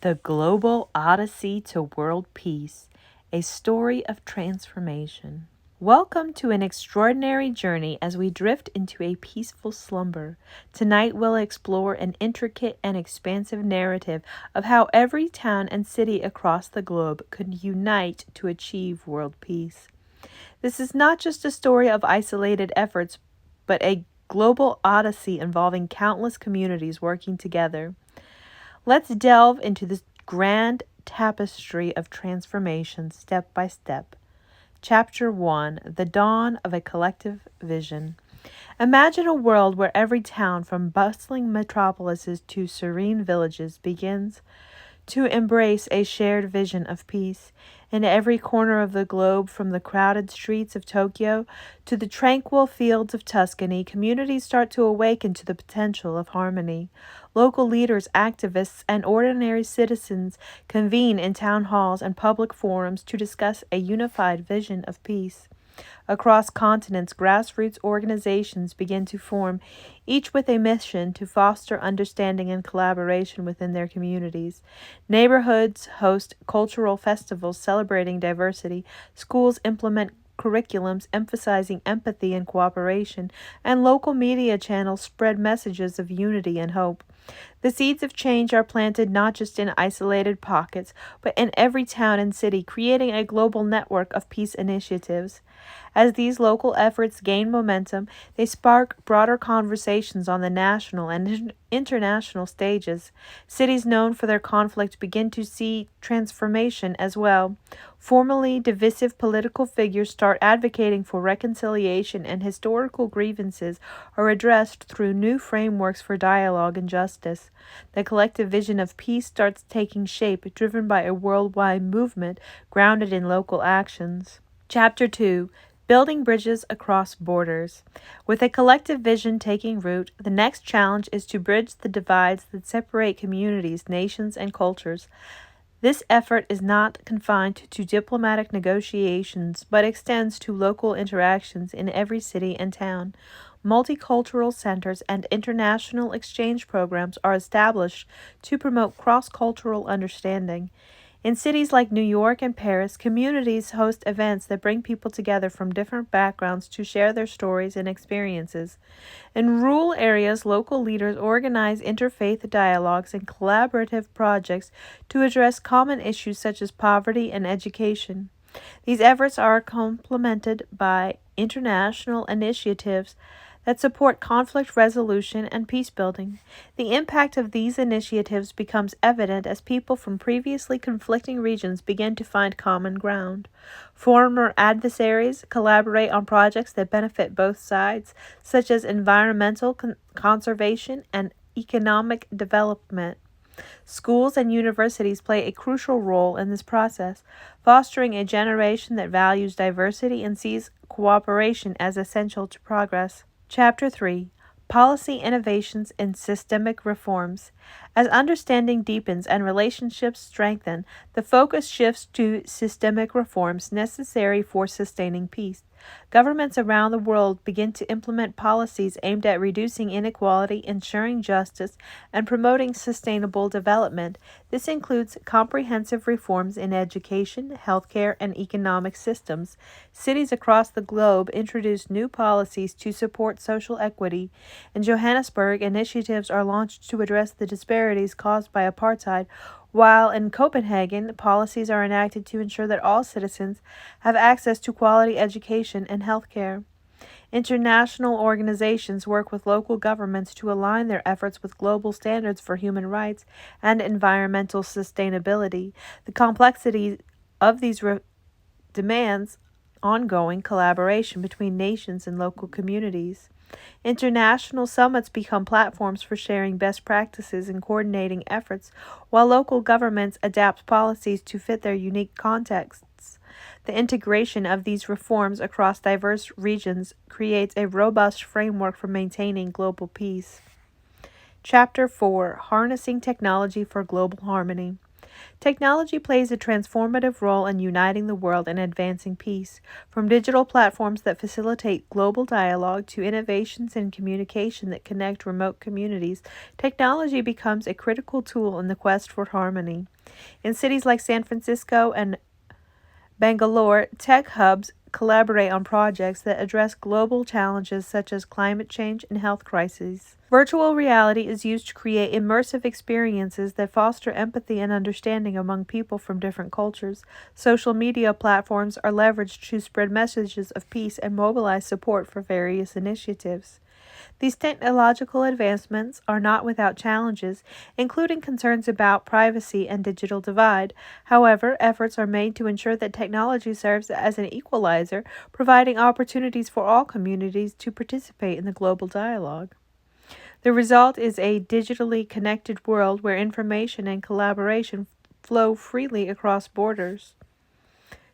The Global Odyssey to World Peace, a story of transformation. Welcome to an extraordinary journey as we drift into a peaceful slumber. Tonight we'll explore an intricate and expansive narrative of how every town and city across the globe could unite to achieve world peace. This is not just a story of isolated efforts, but a global odyssey involving countless communities working together. Let's delve into this grand tapestry of transformation step by step. Chapter 1: The Dawn of a Collective Vision. Imagine a world where every town, from bustling metropolises to serene villages, begins to embrace a shared vision of peace. In every corner of the globe, from the crowded streets of Tokyo to the tranquil fields of Tuscany, communities start to awaken to the potential of harmony. Local leaders, activists, and ordinary citizens convene in town halls and public forums to discuss a unified vision of peace. Across continents, grassroots organizations begin to form, each with a mission to foster understanding and collaboration within their communities. Neighborhoods host cultural festivals celebrating diversity, schools implement curriculums emphasizing empathy and cooperation, and local media channels spread messages of unity and hope. The seeds of change are planted not just in isolated pockets, but in every town and city, creating a global network of peace initiatives. As these local efforts gain momentum, they spark broader conversations on the national and international stages. Cities known for their conflict begin to see transformation as well. Formerly divisive political figures start advocating for reconciliation, and historical grievances are addressed through new frameworks for dialogue and justice. The collective vision of peace starts taking shape, driven by a worldwide movement grounded in local actions. Chapter 2: Building Bridges Across Borders. With a collective vision taking root, the next challenge is to bridge the divides that separate communities, nations, and cultures. This effort is not confined to diplomatic negotiations, but extends to local interactions in every city and town. Multicultural centers and international exchange programs are established to promote cross-cultural understanding. In cities like New York and Paris, communities host events that bring people together from different backgrounds to share their stories and experiences. In rural areas, local leaders organize interfaith dialogues and collaborative projects to address common issues such as poverty and education. These efforts are complemented by international initiatives that support conflict resolution and peace building. The impact of these initiatives becomes evident as people from previously conflicting regions begin to find common ground. Former adversaries collaborate on projects that benefit both sides, such as environmental conservation and economic development. Schools and universities play a crucial role in this process, fostering a generation that values diversity and sees cooperation as essential to progress. Chapter 3: Policy Innovations and Systemic Reforms. As understanding deepens and relationships strengthen, the focus shifts to systemic reforms necessary for sustaining peace. Governments around the world begin to implement policies aimed at reducing inequality, ensuring justice, and promoting sustainable development. This includes comprehensive reforms in education, healthcare, and economic systems. Cities across the globe introduce new policies to support social equity. In Johannesburg, initiatives are launched to address the disparities caused by apartheid, while in Copenhagen, policies are enacted to ensure that all citizens have access to quality education and health care. International organizations work with local governments to align their efforts with global standards for human rights and environmental sustainability. The complexity of these demands ongoing collaboration between nations and local communities. International summits become platforms for sharing best practices and coordinating efforts, while local governments adapt policies to fit their unique contexts. The integration of these reforms across diverse regions creates a robust framework for maintaining global peace. Chapter 4: Harnessing Technology for Global Harmony. Technology plays a transformative role in uniting the world and advancing peace. From digital platforms that facilitate global dialogue to innovations in communication that connect remote communities, technology becomes a critical tool in the quest for harmony. In cities like San Francisco and Bangalore, tech hubs collaborate on projects that address global challenges such as climate change and health crises. Virtual reality is used to create immersive experiences that foster empathy and understanding among people from different cultures. Social media platforms are leveraged to spread messages of peace and mobilize support for various initiatives. These technological advancements are not without challenges, including concerns about privacy and digital divide. However, efforts are made to ensure that technology serves as an equalizer, providing opportunities for all communities to participate in the global dialogue. The result is a digitally connected world where information and collaboration flow freely across borders.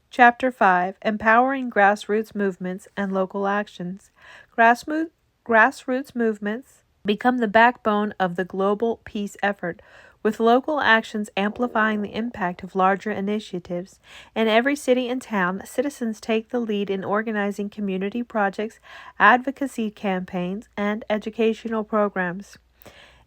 Chapter 5: Empowering Grassroots Movements and Local Actions. Grassroots movements become the backbone of the global peace effort, with local actions amplifying the impact of larger initiatives. In every city and town, citizens take the lead in organizing community projects, advocacy campaigns, and educational programs.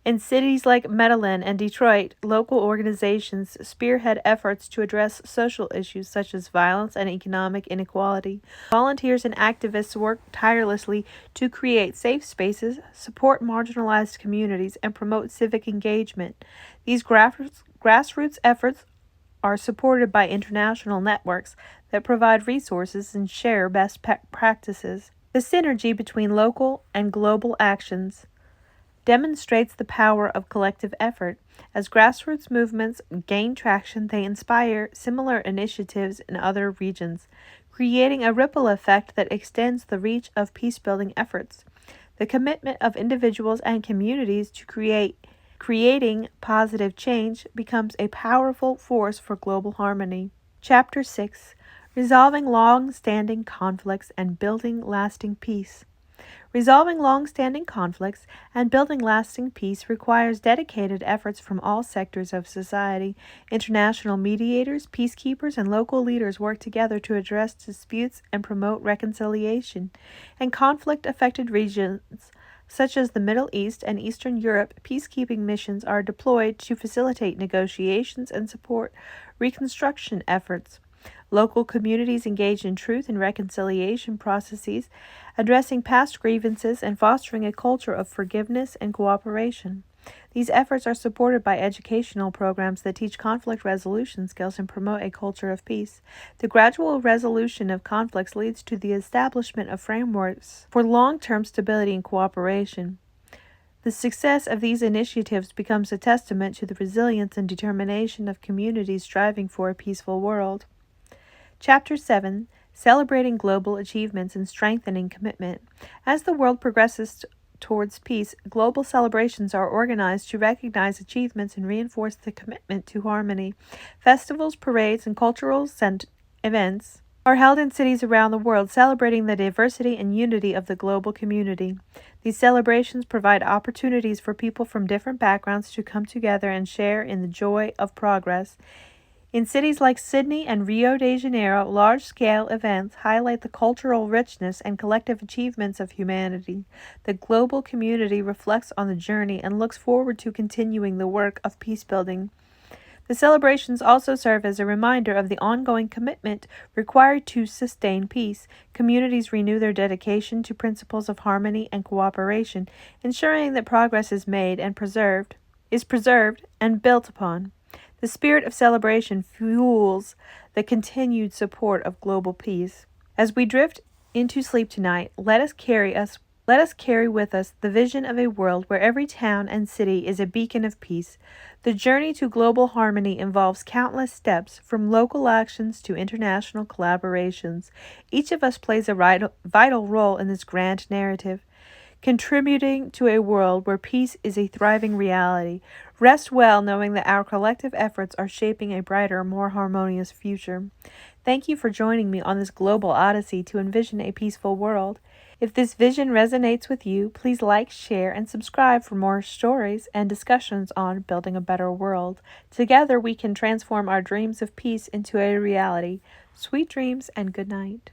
In cities like Medellin and Detroit, local organizations spearhead efforts to address social issues such as violence and economic inequality. Volunteers and activists work tirelessly to create safe spaces, support marginalized communities, and promote civic engagement. These grassroots efforts are supported by international networks that provide resources and share best practices. The synergy between local and global actions demonstrates the power of collective effort. As grassroots movements gain traction, they inspire similar initiatives in other regions, creating a ripple effect that extends the reach of peace-building efforts. The commitment of individuals and communities to creating positive change becomes a powerful force for global harmony. Chapter 6: Resolving Long-Standing Conflicts and Building Lasting Peace. Resolving long-standing conflicts and building lasting peace requires dedicated efforts from all sectors of society. International mediators, peacekeepers, and local leaders work together to address disputes and promote reconciliation. In conflict-affected regions, such as the Middle East and Eastern Europe, peacekeeping missions are deployed to facilitate negotiations and support reconstruction efforts. Local communities engage in truth and reconciliation processes, addressing past grievances and fostering a culture of forgiveness and cooperation. These efforts are supported by educational programs that teach conflict resolution skills and promote a culture of peace. The gradual resolution of conflicts leads to the establishment of frameworks for long-term stability and cooperation. The success of these initiatives becomes a testament to the resilience and determination of communities striving for a peaceful world. Chapter 7: Celebrating Global Achievements and Strengthening Commitment. As the world progresses towards peace, global celebrations are organized to recognize achievements and reinforce the commitment to harmony. Festivals, parades, and cultural events are held in cities around the world, celebrating the diversity and unity of the global community. These celebrations provide opportunities for people from different backgrounds to come together and share in the joy of progress. In cities like Sydney and Rio de Janeiro, large-scale events highlight the cultural richness and collective achievements of humanity. The global community reflects on the journey and looks forward to continuing the work of peace-building. The celebrations also serve as a reminder of the ongoing commitment required to sustain peace. Communities renew their dedication to principles of harmony and cooperation, ensuring that progress is made and preserved and built upon. The spirit of celebration fuels the continued support of global peace. As we drift into sleep tonight, let us carry with us the vision of a world where every town and city is a beacon of peace. The journey to global harmony involves countless steps, from local actions to international collaborations. Each of us plays a vital role in this grand narrative, contributing to a world where peace is a thriving reality. Rest well knowing that our collective efforts are shaping a brighter, more harmonious future. Thank you for joining me on this global odyssey to envision a peaceful world. If this vision resonates with you, please like, share, and subscribe for more stories and discussions on building a better world. Together we can transform our dreams of peace into a reality. Sweet dreams and good night.